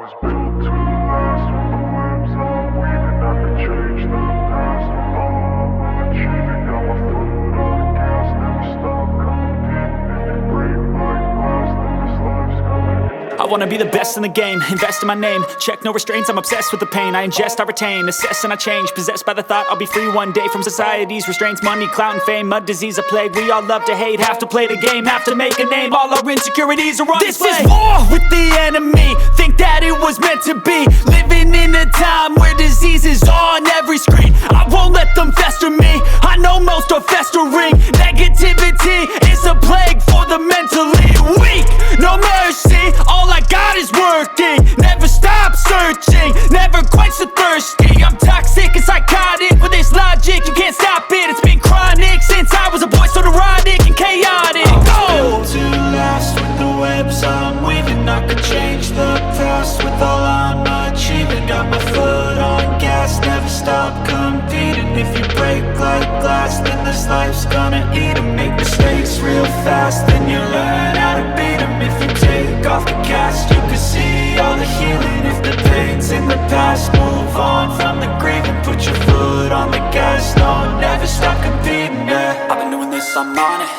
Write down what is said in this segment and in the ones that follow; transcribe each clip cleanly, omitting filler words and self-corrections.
was built to last. With the webs I'm weaving, I could change the past. With all I'm achieving, got my foot on gas. Never stop competing. If you break like glass, then this life's gonna end. I wanna be the best in the game, invest in my name. Check no restraints, I'm obsessed with the pain. I ingest, I retain, assess and I change. Possessed by the thought I'll be free one day from society's restraints. Money, clout and fame, mud, disease, a plague. We all love to hate, have to play the game, have to make a name. All our insecurities are on display. This is war with the enemy, think that it was meant to be. Living in a time where disease is on every screen. I won't let them fester me, I know most are festering. Negativity is a plague for the mentally weak. No mercy, all I got is working. Never stop searching, never quench the thirsty. I'm toxic and psychotic, with this logic you can't stop it. It's been chronic since I was a boy, so neurotic and chaotic. Built to last. With the webs I'm weaving, I could change the past. With all I'm achieving, got my foot on gas. Never stop competing. If you break like glass, then this life's gonna eat 'em. Make mistakes real fast, then you learn how to beat 'em. If you take off the cast, you can see all the healing. If the pain's in the past, move on from the grieving. Put your foot on the gas, no, never stop competing, yeah. I've been doing this, I'm on it.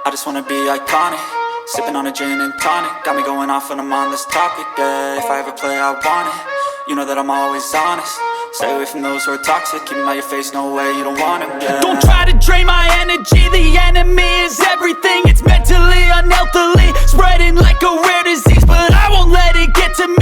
I just wanna be iconic. Sipping on a gin and tonic, got me going off when I'm on this topic, yeah. If I ever play, I want it. You know that I'm always honest. Stay away from those who are toxic. Keep them out your face, no way, you don't want it, yeah. Don't try to drain my energy. The enemy is everything. It's mentally, unhealthily, spreading like a rare disease. But I won't let it get to me.